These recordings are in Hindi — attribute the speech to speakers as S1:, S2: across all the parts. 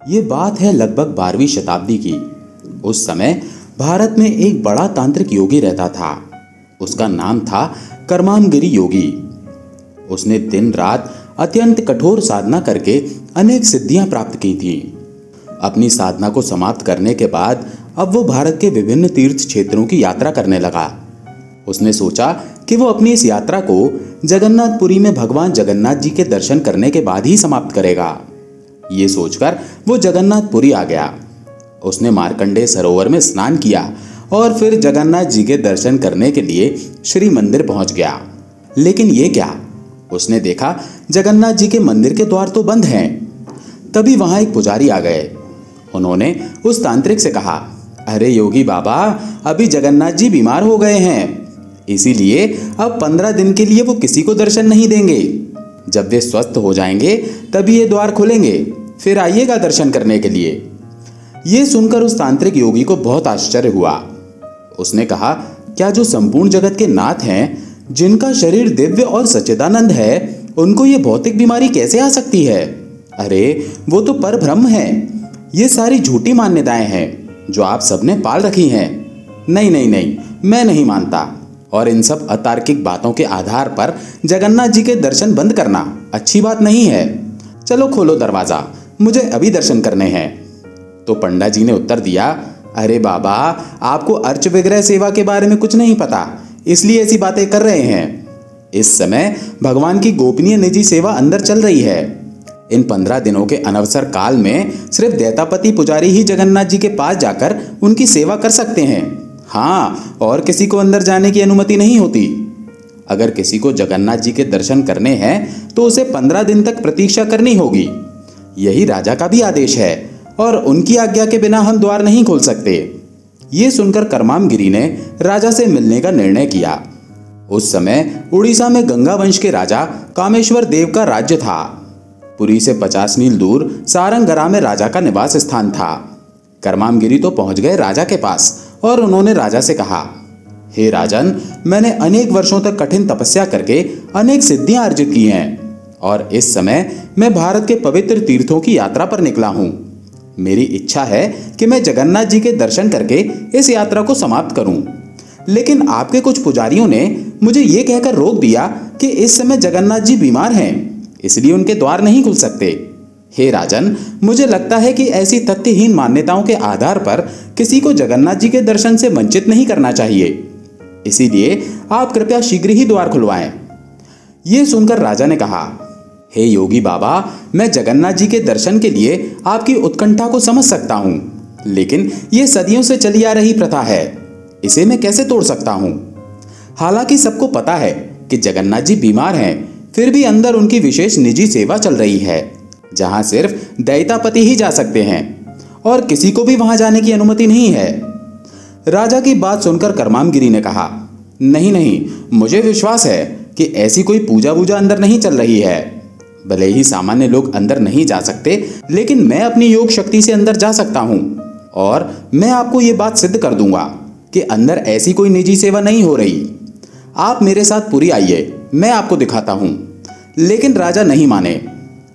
S1: ये बात है लगभग 12वीं शताब्दी की। उस समय भारत में एक बड़ा तांत्रिक योगी रहता था। उसका नाम था कर्मामगिरी योगी। उसने दिन रात अत्यंत कठोर साधना करके अनेक सिद्धियां प्राप्त की थी। अपनी साधना को समाप्त करने के बाद अब वो भारत के विभिन्न तीर्थ क्षेत्रों की यात्रा करने लगा। उसने सोचा कि वो अपनी इस यात्रा को जगन्नाथपुरी में भगवान जगन्नाथ जी के दर्शन करने के बाद ही समाप्त करेगा। ये सोचकर वो जगन्नाथपुरी आ गया। उसने मार्कंडेय सरोवर में स्नान किया और फिर जगन्नाथ जी के दर्शन करने के लिए श्री मंदिर पहुंच गया। लेकिन ये क्या, उसने देखा जगन्नाथ जी के मंदिर के द्वार तो बंद हैं। तभी वहां एक पुजारी आ गए। उन्होंने उस तांत्रिक से कहा, अरे योगी बाबा, अभी जगन्नाथ जी बीमार हो गए हैं, इसीलिए अब 15 दिन के लिए वो किसी को दर्शन नहीं देंगे। जब वे स्वस्थ हो जाएंगे तभी ये द्वार खुलेंगे, फिर आइएगा दर्शन करने के लिए। ये सुनकर उस तांत्रिक योगी को बहुत आश्चर्य हुआ। उसने कहा, क्या जो संपूर्ण जगत के नाथ हैं, जिनका शरीर दिव्य और सच्चिदानंद है, उनको ये भौतिक बीमारी कैसे आ सकती है? अरे वो तो परब्रह्म है। ये सारी झूठी मान्यताएं हैं जो आप सबने पाल रखी हैं। नहीं नहीं नहीं, मैं नहीं मानता। और इन सब अतार्किक बातों के आधार पर जगन्नाथ जी के दर्शन बंद करना अच्छी बात नहीं है। चलो खोलो दरवाजा, मुझे अभी दर्शन करने हैं। तो पंडा जी ने उत्तर दिया, अरे बाबा, आपको अर्च विग्रह सेवा के बारे में कुछ नहीं पता, इसलिए ऐसी बातें कर रहे हैं। इस समय भगवान की गोपनीय निजी सेवा अंदर चल रही है। इन 15 दिनों के अनवसर काल में सिर्फ दैतापति पुजारी ही जगन्नाथ जी के पास जाकर उनकी सेवा कर सकते हैं। हाँ, और किसी को अंदर जाने की अनुमति नहीं होती। अगर किसी को जगन्नाथ जी के दर्शन करने हैं तो उसे 15 दिन तक प्रतीक्षा करनी होगी। यही राजा का भी आदेश है और उनकी आज्ञा के बिना हम द्वार नहीं खोल सकते। ये सुनकर कर्मामगिरी ने राजा से मिलने का निर्णय किया। उस समय उड़ीसा में गंगा वंश के राजा कामेश्वर देव का राज्य था। पुरी से 50 मील दूर सारंगगरा में राजा का निवास स्थान था। कर्मामगिरी तो पहुंच गए राजा के पास और उन्होंने राजा से कहा, हे राजन, मैंने अनेक वर्षों तक कठिन तपस्या करके अनेक सिद्धियां अर्जित की हैं और इस समय मैं भारत के पवित्र तीर्थों की यात्रा पर निकला हूं। मेरी इच्छा है कि मैं जगन्नाथ जी के दर्शन करके इस यात्रा को समाप्त करूं। लेकिन आपके कुछ पुजारियों ने मुझे ये कहकर रोक दिया कि इस समय जगन्नाथ जी बीमार हैं, इसलिए उनके द्वार नहीं खुल सकते। हे राजन, मुझे लगता है कि ऐसी तथ्यहीन मान्यताओं के आधार पर किसी को जगन्नाथ जी के दर्शन से वंचित नहीं करना चाहिए। इसीलिए आप कृपया शीघ्र ही द्वार खुलवाएं। ये सुनकर राजा ने कहा, हे योगी बाबा, मैं जगन्नाथ जी के दर्शन के लिए आपकी उत्कंठा को समझ सकता हूं, लेकिन यह सदियों से चली आ रही प्रथा है, इसे मैं कैसे तोड़ सकता हूं? हालांकि सबको पता है कि जगन्नाथ जी बीमार हैं, फिर भी अंदर उनकी विशेष निजी सेवा चल रही है, जहां सिर्फ दैतापति ही जा सकते हैं और किसी को भी वहां जाने की अनुमति नहीं है। राजा की बात सुनकर कर्मामगिरी ने कहा, नहीं नहीं, मुझे विश्वास है कि ऐसी कोई पूजा वूजा अंदर नहीं चल रही है। भले ही सामान्य लोग अंदर नहीं जा सकते, लेकिन मैं अपनी योग शक्ति से अंदर जा सकता हूं और मैं आपको ये बात सिद्ध कर दूंगा कि अंदर ऐसी कोई निजी सेवा नहीं हो रही। आप मेरे साथ पुरी आइए, मैं आपको दिखाता हूं। लेकिन राजा नहीं माने।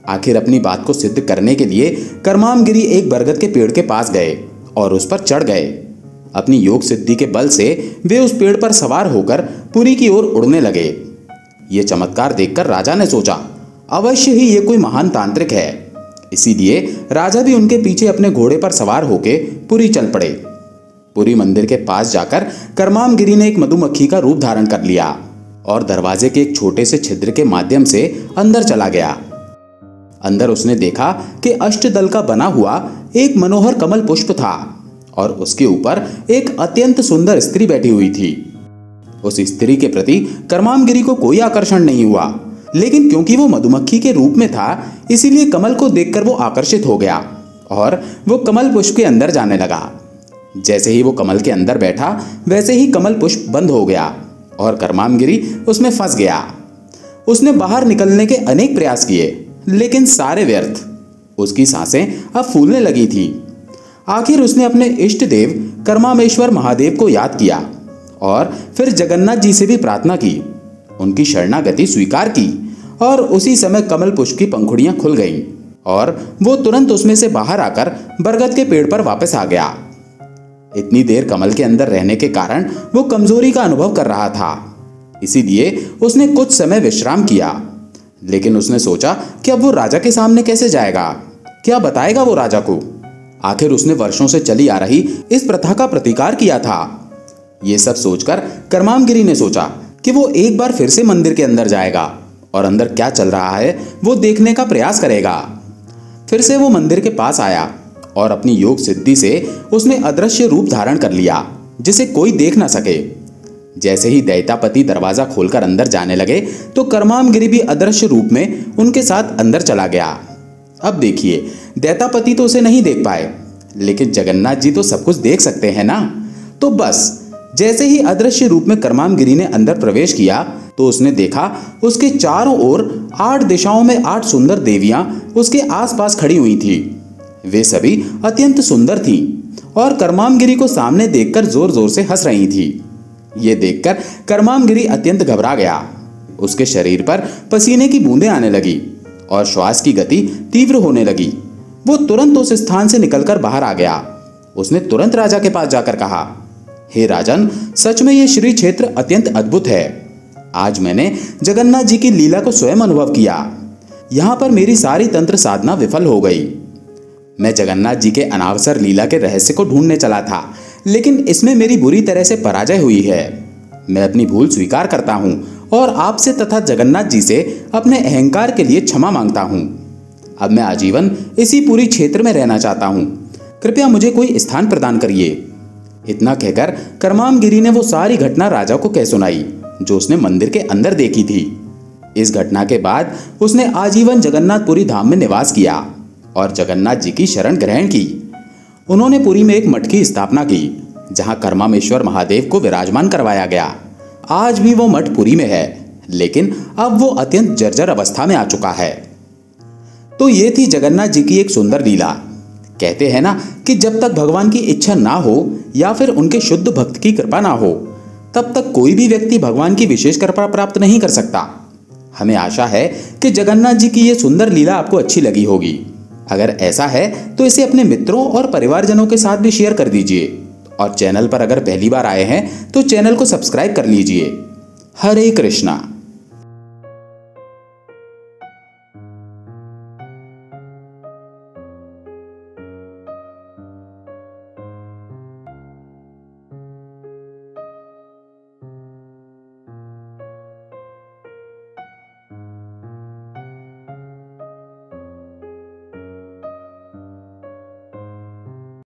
S1: आखिर अपनी बात को सिद्ध करने के लिए कर्मामगिरी एक बरगद के पेड़ के पास गए और उस पर चढ़ गए। अपनी योग सिद्धि के बल से वे उस पेड़ पर सवार होकर पुरी की ओर उड़ने लगे। ये चमत्कार देखकर राजा ने सोचा, अवश्य ही ये कोई महान तांत्रिक है। इसीलिए राजा भी उनके पीछे अपने घोड़े पर सवार होके पुरी चल पड़े। पुरी मंदिर के पास जाकर कर्मामगिरी ने एक मधुमक्खी का रूप धारण कर लिया और दरवाजे के एक छोटे से छिद्र के माध्यम से अंदर चला गया। अंदर उसने देखा कि अष्टदल का बना हुआ एक मनोहर कमल पुष्प था और उसके ऊपर एक अत्यंत सुंदर स्त्री बैठी हुई थी। उस स्त्री के प्रति कर्मामगिरी को कोई आकर्षण नहीं हुआ, लेकिन क्योंकि वो मधुमक्खी के रूप में था, इसीलिए कमल को देखकर वो आकर्षित हो गया और वो कमल पुष्प के अंदर जाने लगा। जैसे ही वो कमल के अंदर बैठा, वैसे ही कमल पुष्प बंद हो गया और कर्मामगिरी उसमें फंस गया। उसने बाहर निकलने के अनेक प्रयास किए, लेकिन सारे व्यर्थ। उसकी सांसें अब फूलने लगी थी। आखिर उसने अपने इष्ट देव कर्मामेश्वर महादेव को याद किया और फिर जगन्नाथ जी से भी प्रार्थना की। उनकी शरणागति स्वीकार की और उसी समय कमल पुष्प की पंखुड़ियां खुल गईं और वो तुरंत उसमें से बाहर आकर बरगद के पेड़ पर वापस आ गया। इतनी देर कमल के अंदर रहने के कारण वो कमजोरी का अनुभव कर रहा था, इसीलिए उसने कुछ समय विश्राम किया। लेकिन उसने सोचा कि अब वो राजा के सामने कैसे जाएगा, क्या बताएगा वो राजा को। आखिर उसने वर्षों से चली आ रही इस प्रथा का प्रतिकार किया था। ये सब सोचकर करमामगिरी ने सोचा कि वो एक बार फिर से मंदिर के अंदर जाएगा और अंदर क्या चल रहा है वो देखने का प्रयास करेगा। फिर से वो मंदिर के पास आया और अपनी योग सिद्धि से उसने अदृश्य रूप धारण कर लिया, जिसे कोई देख ना सके। जैसे ही दैत्यापति दरवाजा खोलकर अंदर जाने लगे तो करमामगिरी भी अदृश्य रूप में उनके साथ अंदर चला गया। अब देखिए, दैत्यापति तो उसे नहीं देख पाए, लेकिन जगन्नाथ जी तो सब कुछ देख सकते हैं ना। तो बस जैसे ही अदृश्य रूप में करमामगिरी ने अंदर प्रवेश किया तो उसने देखा उसके चारों ओर 8 दिशाओं में 8 सुंदर देवियां उसके आसपास खड़ी हुई थी। वे सभी अत्यंत सुंदर थीं और करमामगिरी को सामने देखकर जोर जोर से हंस रही थी। ये देखकर करमामगिरी अत्यंत घबरा गया। उसके शरीर पर पसीने की बूंदें आने लगी और श्वास की गति तीव्र होने लगी। वो तुरंत उस स्थान से निकलकर बाहर आ गया। उसने तुरंत राजा के पास जाकर कहा, हे राजन, सच में ये श्री क्षेत्र अत्यंत अद्भुत है। आज मैंने जगन्नाथ जी की लीला को स्वयं अनुभव किया। यहाँ पर मेरी सारी तंत्र साधना विफल हो गई। मैं जगन्नाथ जी के अनावसर लीला के रहस्य को ढूंढने चला था, लेकिन इसमें मेरी बुरी तरह से पराजय हुई है। मैं अपनी भूल स्वीकार करता हूँ और आपसे तथा जगन्नाथ जी से अपने अहंकार के लिए क्षमा मांगता हूँ। अब मैं आजीवन इसी पूरी क्षेत्र में रहना चाहता हूँ। कृपया मुझे कोई स्थान प्रदान करिए। इतना कहकर करमामगिरी ने वो सारी घटना राजा को कह सुनाई जो उसने मंदिर के अंदर देखी थी। इस घटना के बाद उसने आजीवन जगन्नाथपुरी धाम में निवास किया और जगन्नाथ जी की शरण ग्रहण की। उन्होंने पुरी में एक मठ की स्थापना की जहां कर्मामेश्वर महादेव को विराजमान करवाया गया। आज भी वो मठ पुरी में है, लेकिन अब वो अत्यंत जर्जर अवस्था में आ चुका है। तो ये थी जगन्नाथ जी की एक सुंदर लीला। कहते हैं ना कि जब तक भगवान की इच्छा ना हो या फिर उनके शुद्ध भक्त की कृपा ना हो, तब तक कोई भी व्यक्ति भगवान की विशेष कृपा प्राप्त नहीं कर सकता। हमें आशा है कि जगन्नाथ जी की ये सुंदर लीला आपको अच्छी लगी होगी। अगर ऐसा है तो इसे अपने मित्रों और परिवारजनों के साथ भी शेयर कर दीजिए और चैनल पर अगर पहली बार आए हैं तो चैनल को सब्सक्राइब कर लीजिए। हरे कृष्णा।